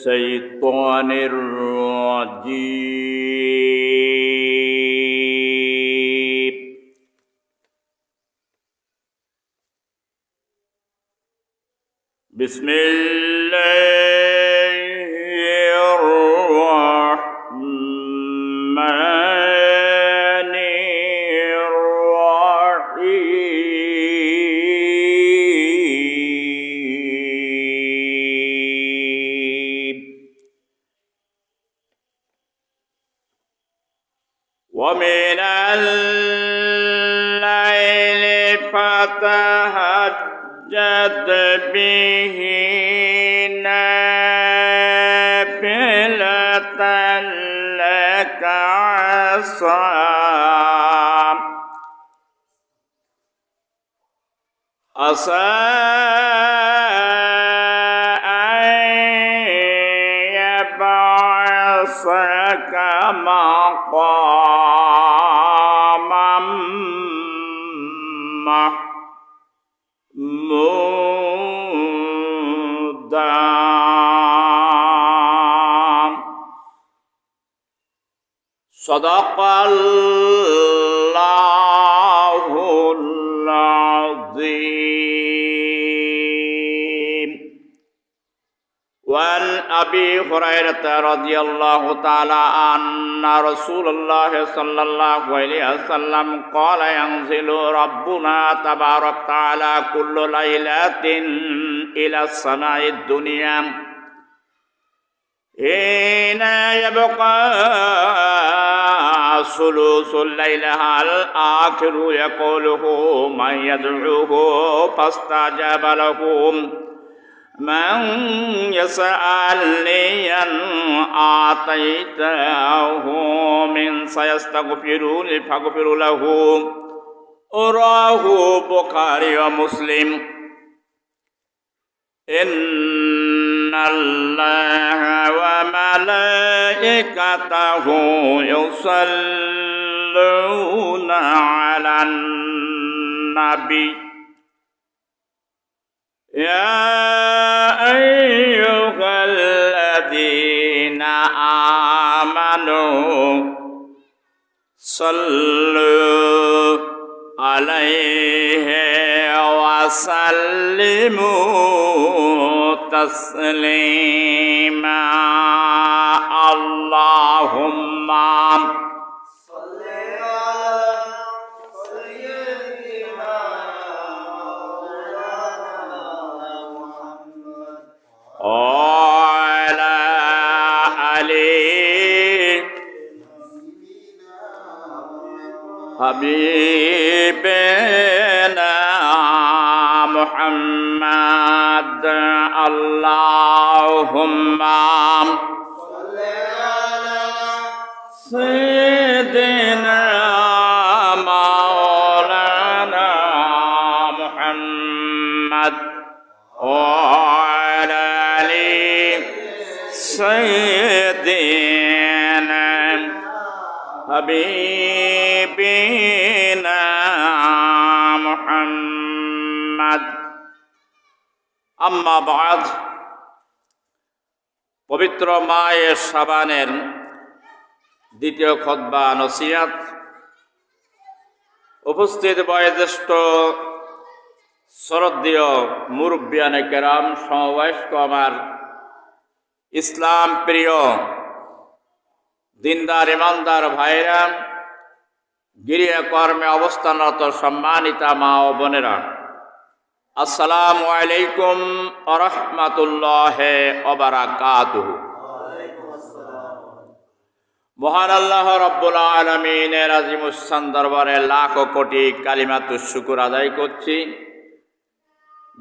الشيطان الرجيم. بسم الله الرحمن الرحيم. ومن الليل فتهجد به نافلة لك عسى أن يبعثك مقاما محمودا. صدق الله العظيم. وعن أبي هريرة رضي الله تعالى أن رسول الله صلى الله عليه وسلم قال ينزل ربنا تبارك وتعالى كل ليلة إلى السماء الدنيا حين يبقى ثلث الليل الآخر يقوله من يدعوه فاستجاب له من يسألني أن أعطيته من سيستغفرني فاغفر له. رواه البخاري ومسلم. إن الله وملائكته يصلون على النبي يا أيها الذين آمنوا صلوا عليه وسلموا تسليما. اللهم صل على سيدنا مولانا محمد وعلى آله حبيبنا محمد. اللهم صل على سيدنا مولانا محمد وعلى آل سيدنا حبيبنا محمد. আম্মা বাদ। পবিত্র মায়ে শাবানের দ্বিতীয় খুতবা নসিহত। উপস্থিত বয়োজ্যেষ্ঠ শ্রদ্ধেয় মুরব্বিয়ানে কেরাম, সমবয়স্ক আমার ইসলাম প্রিয় দিনদার ইমানদার ভাইরা, গৃহকর্মে অবস্থানরত সম্মানিতা মা ও বোনেরা, আসসালামু আলাইকুম ওয়া রাহমাতুল্লাহি ওয়া বারাকাতুহু। মহান আল্লাহ রাব্বুল আলামিনের আজিমুস-শান দরবারে লাখ কোটি কালিমাতুশ শুকর আদায় করছি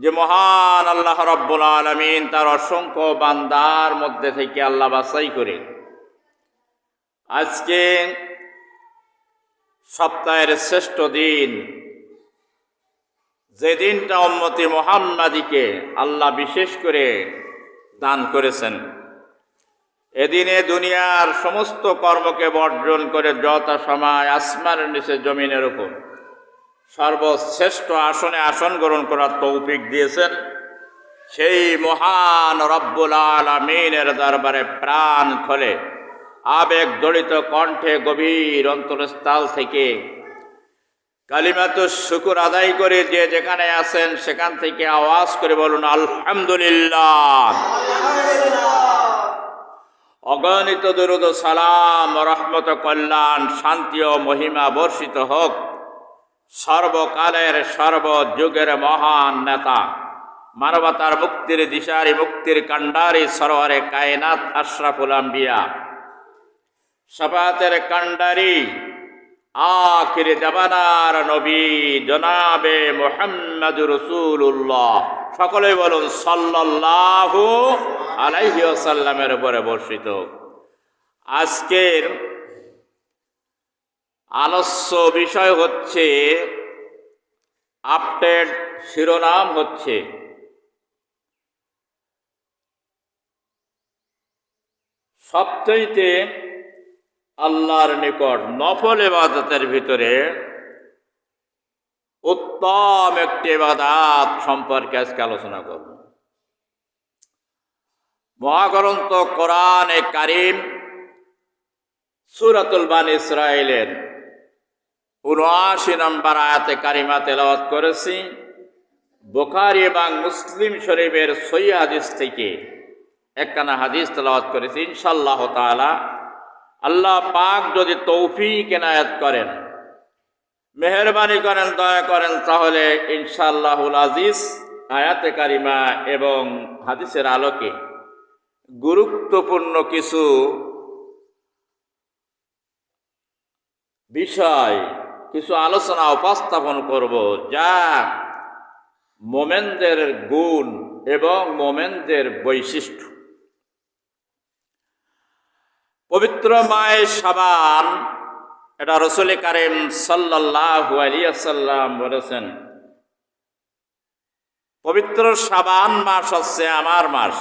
যে মহান আল্লাহ রাব্বুল আলামিন তার অসংখ্য বান্দার মধ্যে থেকে আল্লাহ বাছাই করে আজকে সপ্তাহের শ্রেষ্ঠ দিন, যে দিনটা উম্মতি মুহাম্মাদীকে আল্লাহ বিশেষ করে দান করেছেন, এদিনে দুনিয়ার সমস্ত কর্মকে বর্জন করে যথা সময় আসমানের নিচে জমিনের উপর সর্বশ্রেষ্ঠ আসনে আসন গ্রহণ করার তৌফিক দিয়েছেন। সেই মহান রব্বুল আলামিনের দরবারে প্রাণ খোলে আবেগ জড়িত কণ্ঠে গভীর অন্তরস্থল থেকে কালিমাতুশ শুকর আদায় করে যে যেখানে আছেন সেখান থেকে আওয়াজ করে বলুন আলহামদুলিল্লাহ। অগণিত দরুদ সালাম রহমত কল্যাণ শান্তি ও মহিমা বর্ষিত হোক সর্বকালের সর্বযুগের মহান নেতা মানবতার মুক্তির দিশারি মুক্তির কান্ডারি সরওয়ারে কায়নাত আশরাফুল আম্বিয়া শাফাতের কান্ডারি আখির জামানার নবী জনাবে মুহাম্মদুর রাসূলুল্লাহ সকলে বলুন সাল্লাল্লাহু আলাইহি ওয়াসাল্লামের উপরে বর্ষিত। আজকের আলোচ্য বিষয় হচ্ছে আপডেট শিরোনাম হচ্ছে সবচাইতে আল্লাহর নিকট নফল ইবাদতের ভিতরে উত্তম একটি ইবাদত সম্পর্কে আজকে আলোচনা করব। মহাগ্রন্থ কোরআনে কারীম সূরাতুল বানী ইসরাঈলের ৭৯ নম্বর আয়াতে কারিমা তেলাওয়াত করেছি। বুখারী এবং মুসলিম শরীফের সহিহ হাদিস থেকে একখানা হাদিস তেলাওয়াত করেছি। ইনশাআল্লাহ তাআলা আল্লাহ পাক যদি তৌফিক এনায়েত করেন, মেহেরবানি করেন, দয়া করেন, তাহলে ইনশাআল্লাহুল আজিজ আয়াতে কারিমা এবং হাদিসের আলোকে গুরুত্বপূর্ণ কিছু বিষয়, কিছু আলোচনা উপস্থাপন করব যা মোমেনদের গুণ এবং মোমেনদের বৈশিষ্ট্য। পবিত্র মাহে শাবান, এটা রাসূল কারীম সাল্লাল্লাহু আলাইহি ওয়াসাল্লাম বলেছেন, পবিত্র শাবান মাস হচ্ছে আমার মাস,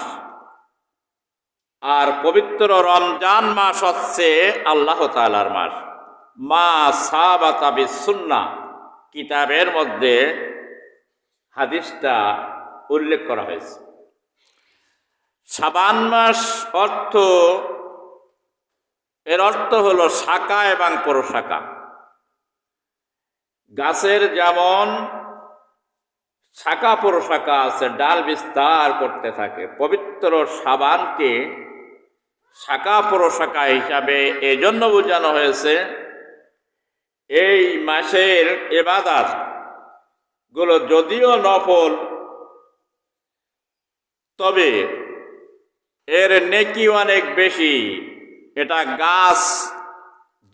আর পবিত্র রমজান মাস হচ্ছে আল্লাহ তাআলার মাস। মা সাবাতা বিসুন্নাহ কিতাবের মধ্যে হাদিসটা উল্লেখ করা হয়েছে। শাবান মাস এর অর্থ হলো শাখা এবং পরশাখা। গাছের যেমন শাখা পরশাখা আছে, ডাল বিস্তার করতে থাকে, পবিত্র শাবানকে শাখা পরশাখা হিসাবে এজন্য বোঝানো হয়েছে এই মাসের ইবাদত গুলো যদিও নফল, তবে এর নেকি অনেক বেশি। এটা গাছ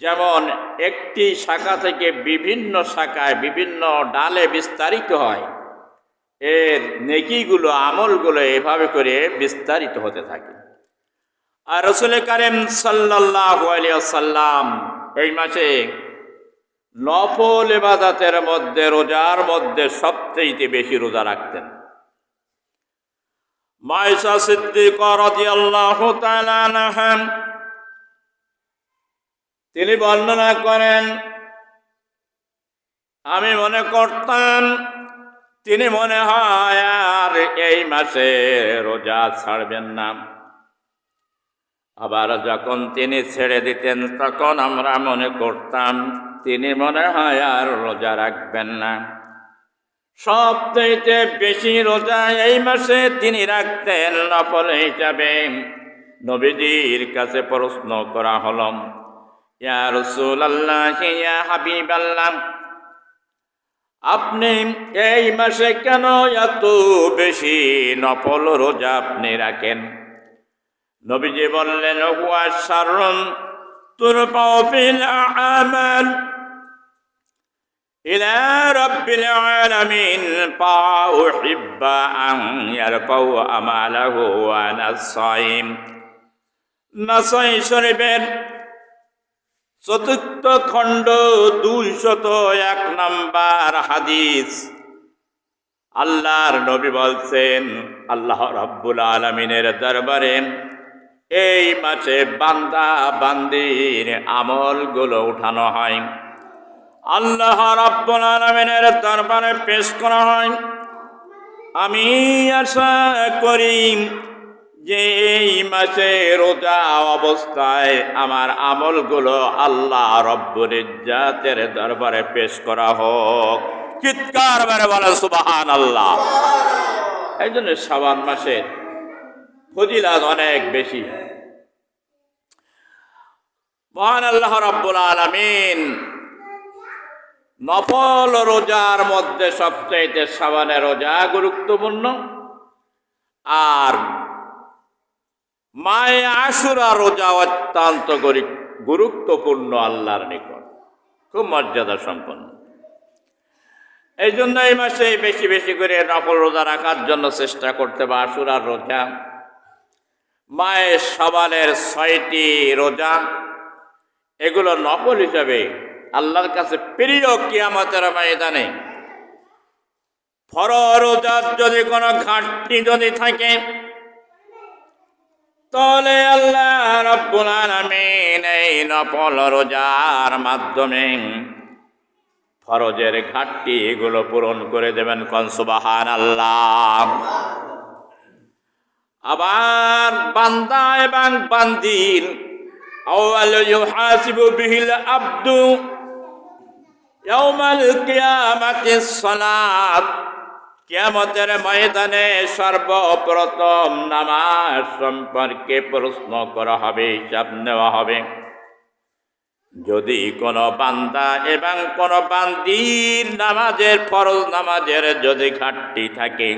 যেমন একটি শাখা থেকে বিভিন্ন শাখায় বিভিন্ন ডালে বিস্তারিত হয়, এর নেকিগুলো আমলগুলো এভাবে করে বিস্তারিত হতে থাকে। আর রাসূল কারীম সাল্লাল্লাহু আলাইহি ওয়াসাল্লাম এই মাসে নফল ইবাদতের মধ্যে রোজার মধ্যে সবচেয়ে বেশি রোজা রাখতেন। মায়েশা সিদ্দিকা রাদিয়াল্লাহু তাআলা আনহা তিনি বর্ণনা করেন, আমি মনে করতাম তিনি মনে হয় আর এই মাসে রোজা ছাড়বেন না। আবার যখন তিনি ছেড়ে দিতেন তখন আমরা মনে করতাম তিনি মনে হয় আর রোজা রাখবেন না। সবচেয়ে বেশি রোজা এই মাসে তিনি রাখতেন নফল হিসাবে। নবীজির কাছে প্রশ্ন করা হলো, ইয়া রাসূলুল্লাহ, ইয়া হাবিবাল্লাহ, আপনি এই মাসে কেন এত বেশি নফল রোজা আপনি রাখেন? নবীজি বললেন, হুয়া শাররুন তুরফাউ ফিল আমাল ইলা রাব্বিল আলামিন ফাউহিব্বা আন ইয়ারফাউ আমালাহু ওয়া আনা সাইম। নাসাই শরীফের ৪র্থ খণ্ড ২০১ নম্বর হাদিস। আল্লাহর নবী বলছেন, আল্লাহ রাব্বুল আলামিনের দরবারে এই মাসে বান্দা বান্দির আমলগুলো উঠানো হয়, আল্লাহ রাব্বুল আলামিনের দরবারে পেশ করা হয়। আমি আশা করি যে এই মাসে রোজা অবস্থায় আমার আমলগুলো আল্লাহ রব্বুল ইজ্জাতের দরবারে পেশ করা হোক। চিৎকার মেরে বলেন সুবহানাল্লাহ। এই জন্য শাবান মাসের ফজিলত অনেক বেশি। মহান আল্লাহ রাব্বুল আলামিন নফল রোজার মধ্যে সবচেয়ে শাবানের রোজা গুরুত্বপূর্ণ, আর মায়ে আশুরা রোজা অত্যন্ত গুরুত্বপূর্ণ আল্লাহর নিকট, খুব মর্যাদা সম্পন্ন। এই জন্য এই মাসে বেশি বেশি করে নফল রোজা রাখার জন্য চেষ্টা করতে হবে। আশুরার রোজা, মায়ে শাবানের 6টি রোজা, এগুলো নফল হিসাবে আল্লাহর কাছে প্রিয়। কিয়ামতের ময়দানে ফরজ রোজার যদি কোনো ঘাটতি যদি থাকে, তাহলে আল্লাহ রাব্বুল আলামিন এই নফল রোজার মাধ্যমে ফরজের ঘাটতি এগুলো পূরণ করে দেবেন। কোন সুবহানাল্লাহ। আবার বান্দা এবং বান্দির আউয়ালু ইউহাসিবু বিহিল আবদু ইয়াউমাল কিয়ামাতিস সালাত, কিয়ামতের ময়দানে সর্বপ্রথম নামাজ সম্পর্কে প্রশ্ন করা হবে, হিসাব নেওয়া হবে। যদি কোনো বান্দা এবং কোনো বান্দির নামাজের, ফরজ নামাজের যদি ঘাটতি থাকে,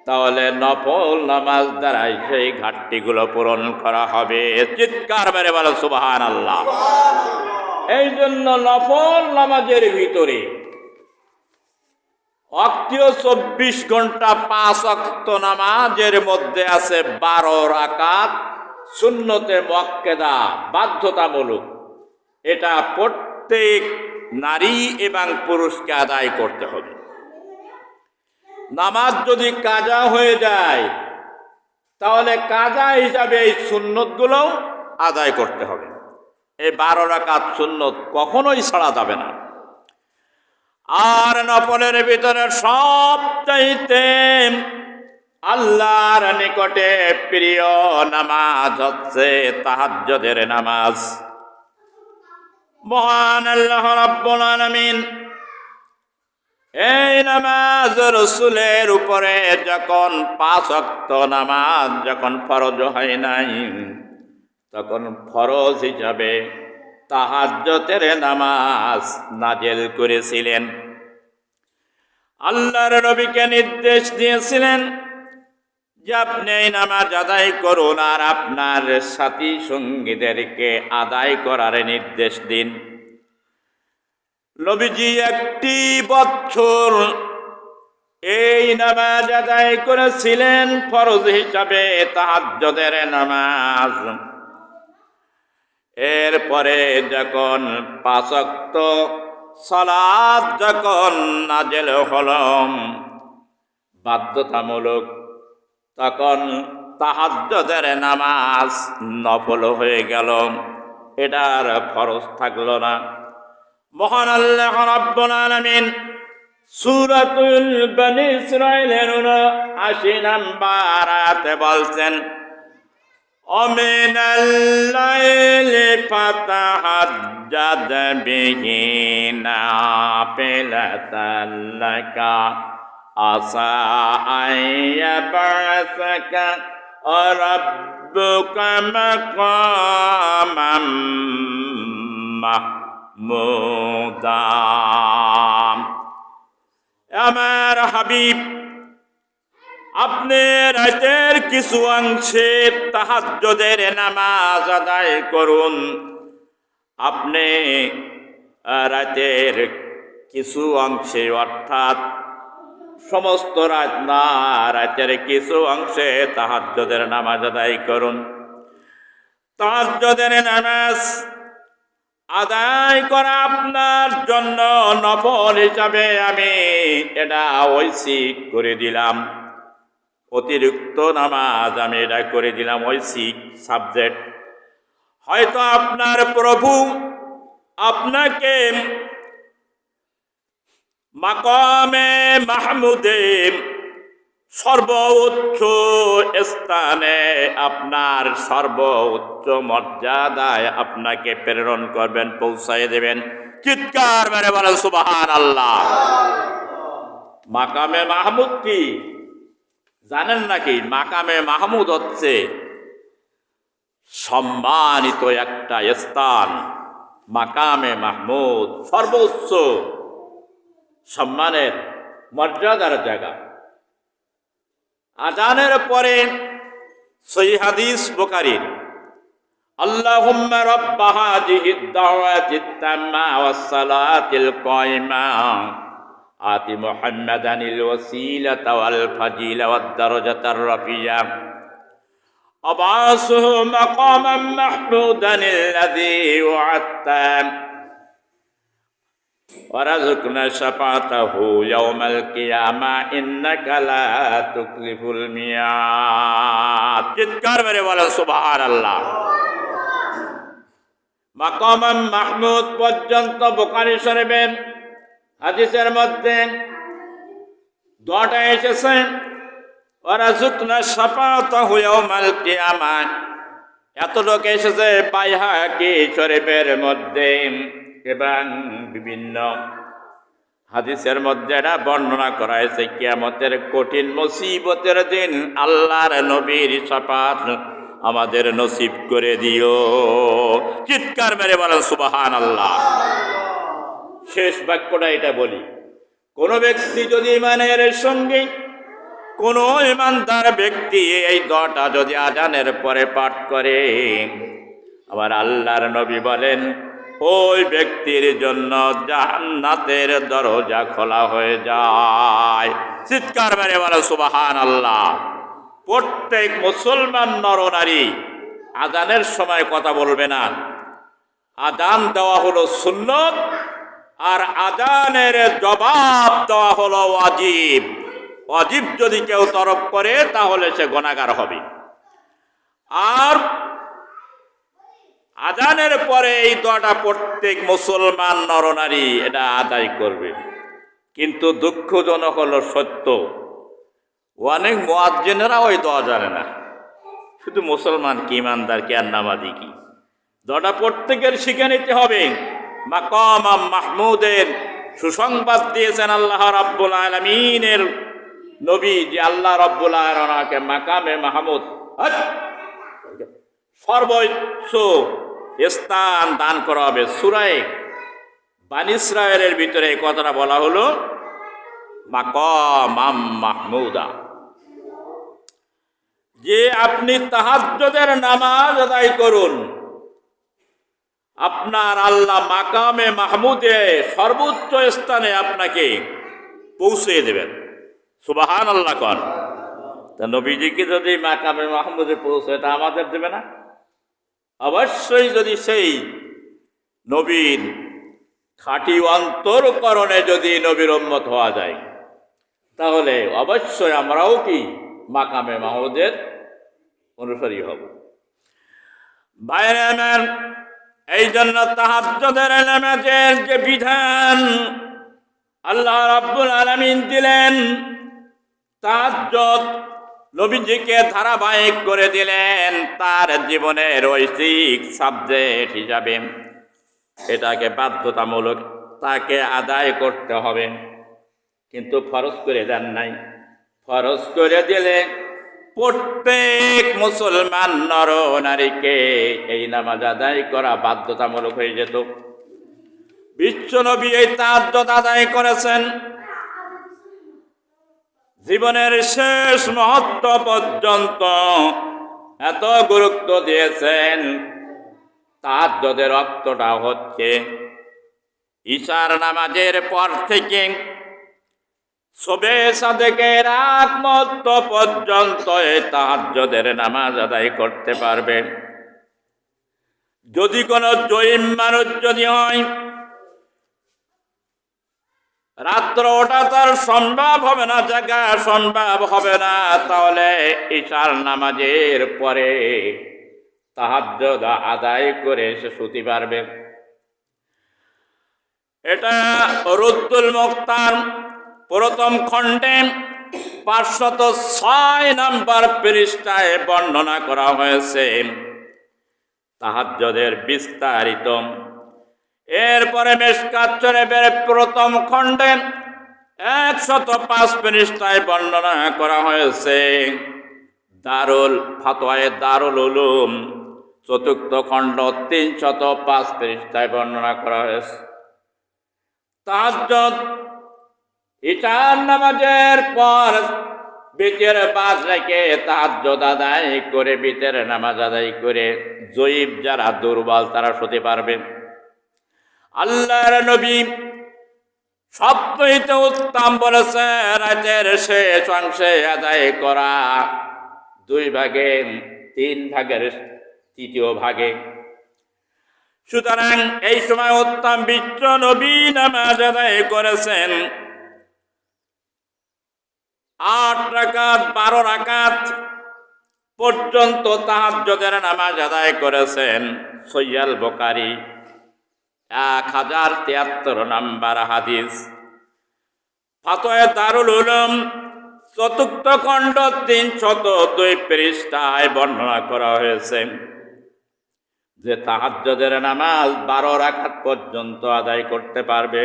তাহলে নফল নামাজ দ্বারাই সেই ঘাটতিগুলো পূরণ করা হবে। চিৎকার মেরে বলো সুবহানাল্লাহ। এই জন্য নফল নামাজের ভিতরে অক্তীয় 24 ঘন্টা 5 ওয়াক্ত নামাজের মধ্যে আছে 12 রাকাত সুন্নতে মুআক্কাদা, বাধ্যতামূলক। এটা প্রত্যেক নারী এবং পুরুষকে আদায় করতে হবে। নামাজ যদি কাজা হয়ে যায়, তাহলে কাজা হিসাবে এই সুন্নতগুলো আদায় করতে হবে। এই 12 রাকাত সুন্নত কখনোই ছাড়া যাবে না। আর নফলের ভিতরে সবচাইতে আল্লাহর নিকটে প্রিয় নামাজ হচ্ছে তাহাজ্জুদের নামাজ। মহান আল্লাহ রাব্বুল আলামিন এই নামাজ রাসূলের উপরে যখন 5 ওয়াক্ত নামাজ যখন ফরজ হয় নাই, তখন ফরজ হিসাবে তাহাজ্জুদের নামাজ নাজেল করেছিলেন। আল্লাহর নবীকে নির্দেশ দিয়েছিলেন যে আপনি এই নামাজ আদায় করুন, আর আপনার সাথী সঙ্গীদেরকে আদায় করার নির্দেশ দিন। নবীজি 1 বছর এই নামাজ আদায় করেছিলেন ফরজ হিসাবে, তাহাজ্জুদের নামাজ। এরপরে যখন 5 ওয়াক্ত সালাত যখন নাজেল হলো বাধ্যতামূলক, তখন তাহাজ্জুদের নামাজ নফল হয়ে গেল, এটার ফরজ থাকলো না। মহান আল্লাহ রাব্বুল আলামিন সূরাতুল বনী ইসরাঈলের 79 নম্বর আয়াতে বলছেন, ওমিনাল লাইলি ফাতাহাজ্জাদ বিহি নাফিলাতান লাকা আসা আইয়াবাসাকা রাব্বুকা মাকামাম মাহমুদা। আমার হাবিব, আপনি রাতের কিছু অংশে তাহাজ্জুদের নামাজ আদায় করুন। আপনি রাতের কিছু অংশে, অর্থাৎ সমস্ত রাত না, রাতের কিছু অংশে তাহাজ্জুদের নামাজ আদায় করুন। তাহাজ্জুদের নামাজ আদায় করা আপনার জন্য নফল হিসাবে আমি এটা ঐচ্ছিক করে দিলাম। অতিরিক্ত নামাজ আমি এটা করে দিলাম, ঐচ্ছিক সাবজেক্ট। হয়তো আপনার প্রভু আপনাকে মাকামে মাহমুদে সর্বোচ্চ স্থানে আপনার সর্বোচ্চ মর্যাদায় আপনাকে প্রেরণ করবেন, পৌঁছায় দেবেন। চিৎকার মেরে বলেন সুবহানাল্লাহ। মাকামে মাহমুদ কি জানেন নাকি? মাকামে মাহমুদ হচ্ছে সম্মানিত একটা স্থান। মাকামে মাহমুদ সর্বোচ্চ সম্মানের মর্যাদার জায়গা। আজানের পরে সহিহ হাদিস বুখারীর, আল্লাহুম্মা রাব্বা হাযিহিদ দাওয়াতিত তাম্মা ওয়াস সালাতিল কায়িমা আতি মুহাম্মাদানিল ওয়াসিলাতা ওয়াল ফাজিলা ওয়াদ দারাজাতার রাফিয়া আবাসুহু মাকামান মাহমুদানিল্লাযী ওয়া'আদতা ওয়ারযুকনা শাফাতাহু ইয়াওমাল কিয়ামা ইন্নাকা লা তুকলিফুল মিয়াদ। চিৎকার মেরে বলেন সুবহানাল্লাহ। মাকামান মাহমুদ পর্যন্ত বুখারী শরীফের হাদিসের মধ্যে দোয়াটা এসেছে, ওয়ারযুকনা শাফাতাহু ইয়াওমাল কিয়ামা। এত লোক এসেছে বাইহাকি শরীফের মধ্যে এবং বিভিন্ন হাদিসের মধ্যে এটা বর্ণনা করা হয়েছে, কিয়ামতের কঠিন মুসিবতের দিন আল্লাহর নবীর শাফাত আমাদের নসিব করে দিও। চিৎকার মেরে বলেন সুবহানাল্লাহ। শেষ বাক্যটা এটা বলি, কোন ব্যক্তি যদি ইমানের সঙ্গে, কোন ইমানদার ব্যক্তি এই দোয়াটা যদি আজানের পরে পাঠ করে, আমার আল্লাহর নবী বলেন ওই ব্যক্তির জন্য জান্নাতের দরজা খোলা হয়ে যায়। চিৎকার মেরে বলেন সুবহানাল্লাহ। প্রত্যেক মুসলমান নরনারী আজানের সময় কথা বলবে না। আজান দেওয়া হলো সুন্নত, আর আজানের জবাব দেওয়া হলো ওয়াজিব। ওয়াজিব যদি কেউ তরক করে তাহলে সে গুনাহগার হবে। আর আজানের পরে এই দোয়াটা প্রত্যেক মুসলমান নরনারী এটা আদায় করবে। কিন্তু দুঃখজনক হলো সত্য, অনেক মুয়াজ্জিনেরা ওই দোয়া জানে না। শুধু মুসলমান কি, ইমানদার কি, আর নামাজি কি, দোয়াটা প্রত্যেকের শিখে নিতে হবে। মাকাম মাহমুদের সুসংবাদ দিয়েছেন আল্লাহ রাব্বুল আলামিনের নবী, যে আল্লাহ রাব্বুল আলামিনকে মাকামে মাহমুদ সর্বোচ্চ স্থান দান করা হবে। সূরা বানী ইসরাঈলের ভিতরে এই কথাটা বলা হলো, মাকাম মাহমুদা। যে আপনি তাহাজ্জুদের নামাজ আদায় করুন, আপনার আল্লাহ মাকামে মাহমুদে সর্বোচ্চ স্থানে আপনাকে পৌঁছে দেবেন। সুবহানাল্লাহ কর। তা নবীজিকে যদি মাকামে মাহমুদে পৌঁছে, এটা আমাদের দেবে না? অবশ্যই যদি সেই নবীর খাঁটি অন্তরকরণে যদি নবীর উম্মত হওয়া যায়, তাহলে অবশ্যই আমরাও কি মাকামে মাহমুদের অনুসারী হব। ভাইরা আমার, এই জন্য তাহাজ্জুদের নামাজের যে বিধান আল্লাহ রাব্বুল আলামিন দিলেন, তাহাজ্জুদ নবীজিকে ধারাবাহিক করে দিলেন তার জীবনের ঐচ্ছিক সাবজেক্ট হিসাবে। এটাকে বাধ্যতামূলক তাকে আদায় করতে হবে, কিন্তু ফরজ করে দেন নাই। ফরজ করে দিলে প্রত্যেক মুসলমান নর নারীকে এই নামাজ আদায় করা বাধ্যতামূলক হয়ে যেত। বিশ্বনবী এই তাহাজ্জুদ আদায় করেছেন, জীবনের শেষ মুহূর্ত পর্যন্ত এত গুরুত্ব দিয়েছেন। তাহাজ্জুদের অর্থটা হচ্ছে ঈশার নামাজের পর থেকে শবে সাদেকের আগ মুহূর্ত পর্যন্ত এই তাহাজ্জুদের নামাজ আদায় করতে পারবেন। যদি কোনো জয়ীম মানুষ যদি হয়, রাত্র ওটা তার সম্ভব হবে না, জায়গা সম্ভব হবে না, তাহলে ঈশার নামাজের পরে তাহাজ্জুদ আদায় করে সে শুতে পারবে। এটা রুদ্দুল মুখতার প্রথম খণ্ডে 506 নম্বর পৃষ্ঠায় বর্ণনা করা হয়েছে তাহাজ্জুদের বিস্তারিত। এরপরে মিশকাত শরীফের প্রথম খণ্ডে 105 পৃষ্ঠায় বর্ণনা করা হয়েছে ফাতোয়ায়ে দারুল উলুম চতুর্থ খণ্ড 305 পৃষ্ঠায় বর্ণনা করা হয়েছে তাহাজ্জুদ ইশার নামাজের পর বিতের পাঁচ রেখে তাহাজ্জুদ আদায় করে বিতের নামাজ আদায় করে জয়ীব যারা দুর্বল তারা শুতে পারবে। আল্লাহর নবী সবচেয়ে উত্তম বলেছে রাতের শেষ অংশে আদায় করা 2 ভাগে 3 ভাগের তৃতীয় ভাগে। সুতরাং এই সময় উত্তম বিশ্ব নবী নামাজ আদায় করেছেন 8 রাকাত 12 রাকাত পর্যন্ত তাহাজ্জুদের নামাজ আদায় করেছেন। সহিহ বুখারী 1073 নম্বর হাদিস। ফাতোয়ায়ে দারুল উলুম চতুর্থ খণ্ড 302 পৃষ্ঠায় বর্ণনা করা হয়েছে যে তাহাজ্জুদের নামাজ 12 রাকাত পর্যন্ত আদায় করতে পারবে,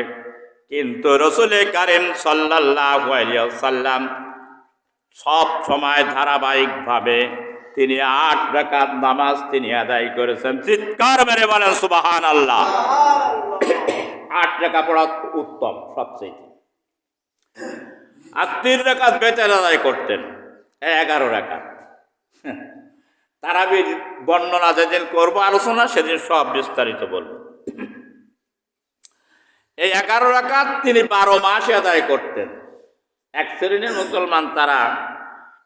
কিন্তু রাসূল কারীম সাল্লাল্লাহু আলাইহি ওয়াসাল্লাম সব সময় ধারাবাহিকভাবে তিনি 8 রাকাত নামাজ তিনি আদায় করেছেন। চিৎকার মেরে বলেন সুবহানাল্লাহ। 8 রাকাত পড়া উত্তম সবচেয়ে। আর 3 রাকাত বেতন আদায় করতেন 11 রাকাত। তারাবির বর্ণনা যেদিন করবো আলোচনা সেদিন সব বিস্তারিত বলবো। এই 11 রাকাত তিনি 12 মাসে আদায় করতেন। এক শ্রেণীর মুসলমান তারা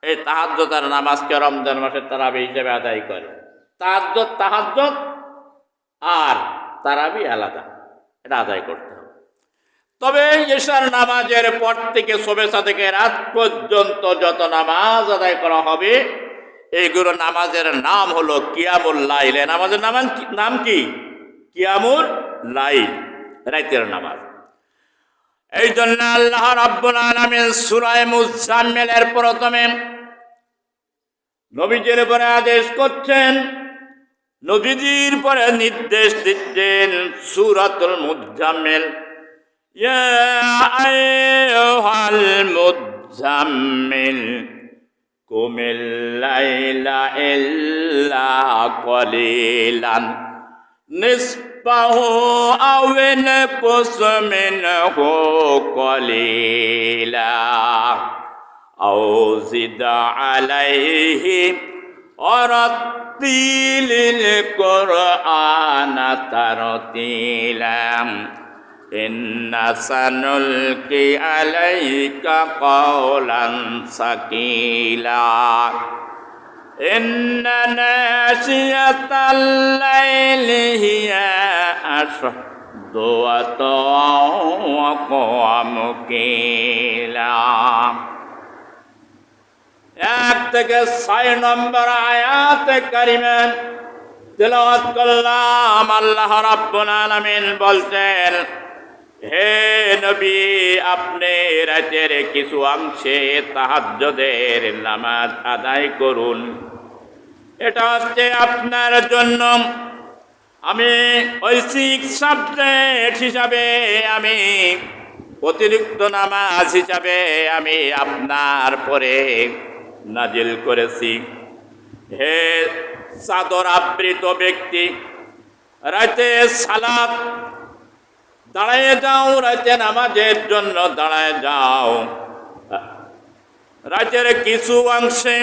এই তাহাজ্জুদ আর নামাজকে রমজান মাসের তারাবি হিসেবে আদায় করে। তাহাজ্জুদ আর তারাবি আলাদা, এটা আদায় করতে হবে। তবে ইশার নামাজের পর থেকে শুভেচ্ছা থেকে রাত পর্যন্ত যত নামাজ আদায় করা হবে এইগুলো নামাজের নাম হলো কিয়ামুল লাইল। নামাজের নাম কি? কিয়ামুল লাইল, রাতের নামাজ। এই জন্য আল্লাহ রাব্বুল আলামিন সূরা মুজাম্মিলের প্রথমে নবীজির উপরে আদেশ করছেন, নবীজির পরে নির্দেশ দিচ্ছেন সূরাতুল মুজাম্মিল, ইয়া আইয়ুহাল মুজাম্মিল কুমিল লাইলা ইল্লা কলিলান নিসফাহু আও ইনকুস মিনহু কলিলা আও জিদ আলাইহি ওয়ারাত্তিলিল কুরআনা তারতিলা ইন্না সানুলকি আলাইকা কওলান সাকিলা ইন্না নাশিয়াতাল লাইলি হিয়া আশদ্দু ওয়া aqwamu qila। 1 থেকে 6 নম্বর আয়াতে কারিমা তেলাওয়াত করলাম। আল্লাহ রাব্বুল আলামিন বলছেন, হে নবী, আপনি রাতের কিছু অংশে তাহাজ্জুদের নামাজ আদায় করুন। এটা হচ্ছে আপনার জন্য আমি ঐচ্ছিক সাবজেক্ট হিসাবে, আমি অতিরিক্ত নামাজ হিসাবে আমি আপনার পরে নাজিল করেছি। হে চাদর আবৃত ব্যক্তি, রাতে সালাত দাঁড়ায় যাও, রাতে নামাজের জন্য দাঁড়ায় যাও। রাতের কিছু অংশে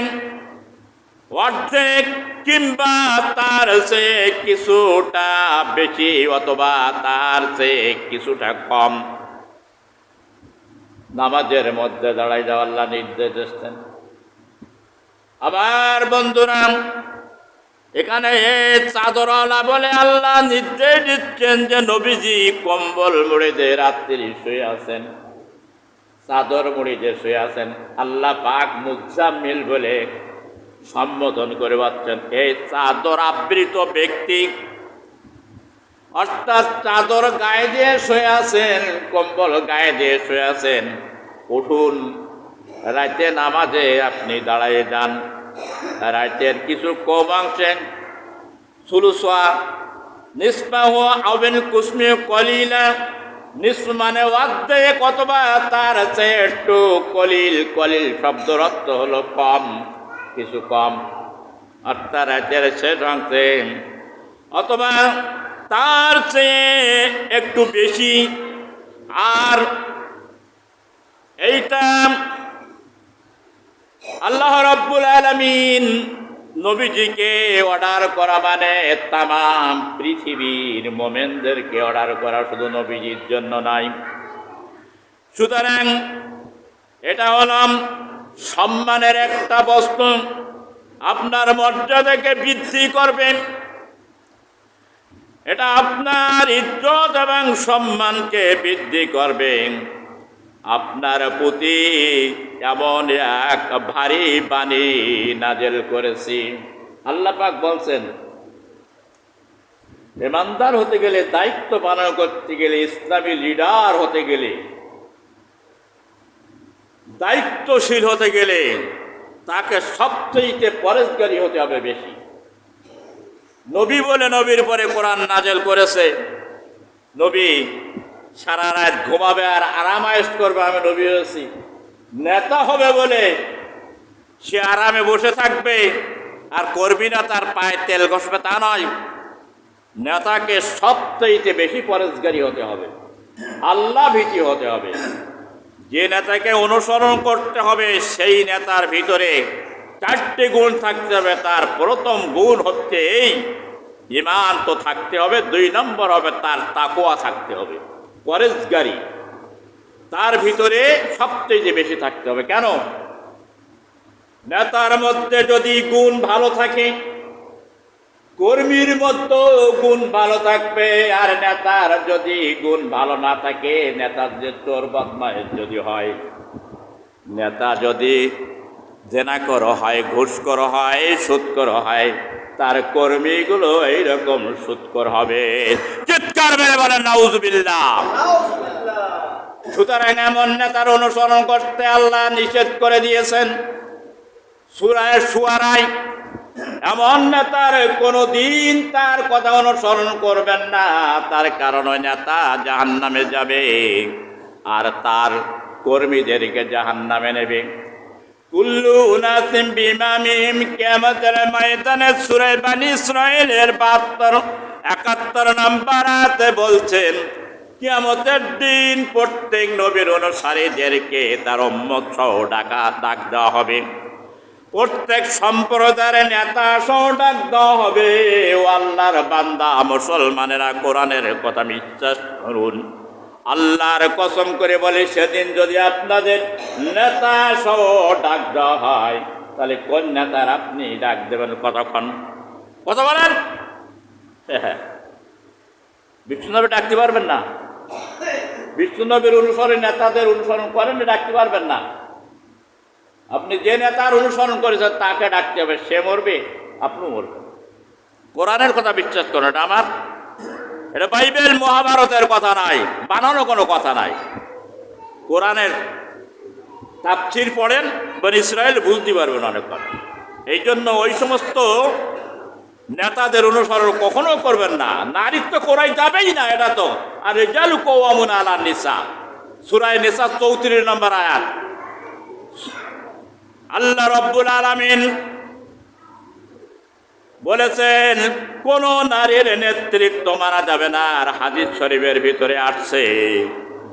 অর্ধেক কিংবা তার চেয়ে কিছুটা বেশি অথবা তার চেয়ে কিছুটা কম নামাজের মধ্যে দাঁড়ায় যাওয়া আল্লাহ নির্দেশ দিচ্ছেন। আবার বন্ধুরা, এখানে চাদরওয়ালা বলে আল্লাহ নির্দেশ দিচ্ছেন যে নবীজি কম্বল মুড়ে দিয়ে রাত্রি শুয়ে আছেন, চাদর মুড়ি দিয়ে শুয়ে আছেন। আল্লাহ পাক মুজাম্মিল বলে সম্বোধন করে পাচ্ছেন এই চাদর আবৃত ব্যক্তি, অর্থাৎ চাদর গায়ে দিয়ে শুয়ে আছেন, কম্বল গায়ে দিয়ে শুয়ে আছেন। উঠুন, রাতে নামাজে আপনি দাঁড়ায় যান, রাতের কিছু কমাংশে সুলুসা নিসফাহ আবিন কুসমি কলিলা, নিসফ মানে অর্ধেক অথবা তার চেয়ে একটু কলিল, কলিল শব্দের অর্থ হলো কম, কিছু কম, অর্থাৎ রাতের শেষ অংশে অথবা তার চেয়ে একটু বেশি। আর এইটা আল্লাহ রাব্বুল আলামিন নবীজিকে অর্ডার করা, মানে তামাম পৃথিবীর মোমেনদেরকে অর্ডার করা, শুধু নবীজির জন্য নাই। সুতরাং এটা হলো সম্মানের একটা বস্তু, আপনার মর্যাদাকে বৃদ্ধি করবে, এটা আপনার ইজ্জত এবং সম্মানকে বৃদ্ধি করবে। আপনার প্রতি এমন এক ভারী বাণী নাজেল করেছি। আল্লাহ পাক বলছেন, ইমানদার হতে গেলে, দায়িত্ব পালন করতে গেলে, ইসলামী লিডার হতে গেলে, দায়িত্বশীল হতে গেলে তাকে সবচেয়ে পরেশগারী হতে হবে বেশি। নবী বলে নবীর পরে কোরআন নাজেল করেছে। নবী সারা রাত ঘুমাবে আর আরামায়েশ করবে, আমি নবী হয়েছি। নেতা হবে বলে সে আরামে বসে থাকবে আর কর্মী না তার পায়ে তেল ঘষবে, তা নয়। নেতাকে সবচেয়ে বেশি পরেশগারী হতে হবে, আল্লাহ ভীতি হতে হবে। যে নেতাকে অনুসরণ করতে হবে সেই নেতার ভিতরে 4টে গুণ থাকতে হবে। তার প্রথম গুণ হচ্ছে এই, ঈমান তো থাকতে হবে। 2 নম্বর হবে তার তাকওয়া থাকতে হবে, পরেশগারী তার ভিতরে সবচেয়ে বেশি থাকতে হবে। কেন? নেতার মধ্যে যদি গুণ ভালো থাকে, কর্মীর মধ্যে গুণ ভালো থাকবে। আর নেতার যদি গুণ ভালো না থাকে, নেতার যে চোর বদমাশ যদি হয়, নেতা যদি জেনাকর হয়, ঘুষখোর হয়, সুদখোর হয়, তার কর্মীগুলো এইরকম সুদখোর হবে। চিৎকার মেরে বলেন নাউজুবিল্লাহ। সুতরাং এমন নেতার অনুসরণ করতে আল্লাহ নিষেধ করে দিয়েছেন সূরা শুআরায়। এমন নেতার কোনো দিন তার কথা অনুসরণ করবেন না, তার কারণ ওই নেতা জাহান্নামে যাবে আর তার কর্মীদেরকে জাহান্নামে নেবে। কুল্লু উনাসিম বিমামিহিম, কিয়ামতের ময়দানে সূরা বনী ইসরাঈলের 72-71 নম্বর আয়াতে বলছেন, কিয়ামতের দিন প্রত্যেক নবীর অনুসারীদেরকে তার উম্মত সহ ডাক দেওয়া হবে। প্রত্যেক সম্প্রদায়ের নেতা সহ ডাক দেওয়া হবে, ও আল্লাহর বান্দা মুসলমানেরা, কোরআনের কথা বিশ্বাস করুন। আল্লাহর কসম করে বলে, সেদিন যদি আপনাদের নেতা সহ ডাক দেওয়া হয়, তাহলে কোন নেতার আপনি ডাক দেবেন? কতক্ষণ কথা বলেন? হ্যাঁ, বিষ্ণুনবী ডাকতে পারবেন না? বিষ্ণুনবীর অনুসরণ নেতাদের অনুসরণ করেন, ডাকতে পারবেন না। আপনি যে নেতার অনুসরণ করেছেন তাকে ডাকতে হবে, সে মরবে, আপনিও মরবেন। কোরআনের কথা বিশ্বাস করেন, এটা আমার, এটা বাইবেল মহাভারতের কথা নাই, বানানো কোনো কথা নাই। কোরআনের তাফসীর পড়েন, বনী ইসরাঈল বুঝতে পারবেন অনেক কথা। এই জন্য ওই সমস্ত নেতাদের অনুসরণ কখনো করবেন না। নারীত্ব করাই যাবেই না, এটা তো। আর রিজালু কাওয়ামুনা আলান নিসা, সূরা নিসা 34 নম্বর আয়াত। আল্লাহ রাব্বুল আলামিন বলেছেন, কোন নারীর নেতৃত্ব মানা যাবে না। আর হাদিস শরীফের ভিতরে আসছে,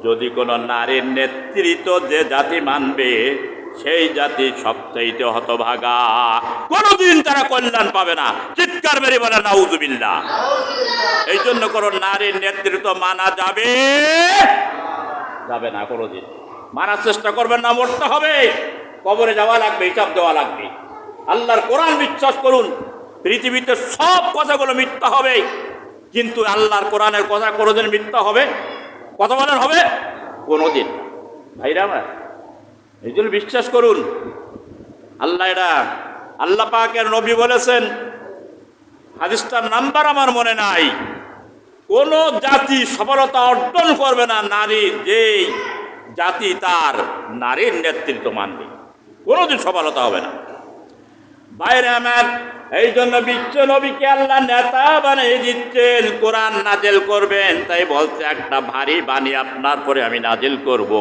যদি কোন নারীর নেতৃত্ব যে জাতি মানবে সেই জাতি সবচাইতে হতভাগা, কোনদিন তারা কল্যাণ পাবে না। চিৎকার মেরে বলে নাউজুবিল্লাহ। এই জন্য কোন নারীর নেতৃত্ব মানা যাবে না, কোনদিন মানার চেষ্টা করবেন না। মরতে হবে, কবরে যাওয়া লাগবে, হিসাব দেওয়া লাগবে। আল্লাহর কোরআন বিশ্বাস করুন। পৃথিবীতে সব কথাগুলো মিথ্যা হবে, কিন্তু আল্লাহর কোরআনের কথা কোনোদিন মিথ্যা হবে? কথা বলেন হবে? কোনোদিন। ভাইরা আমার, এই জন্য বিশ্বাস করুন। আল্লাহ পাকের নবী বলেছেন, হাদিসটার নাম্বার আমার মনে নাই, কোন জাতি সফলতা অর্জন করবে না নারী যেই জাতি তার নারীর নেতৃত্ব মানবে। কোনোদিন সফলতা হবে না। বাইরে আমার, এই জন্য বিশ্ব নবীকে আল্লাহ নেতা বানিয়ে দিচ্ছেন, কোরআন নাজিল করবেন, তাই বলছে একটা ভারী বাণী আপনার পরে আমি নাজিল করব।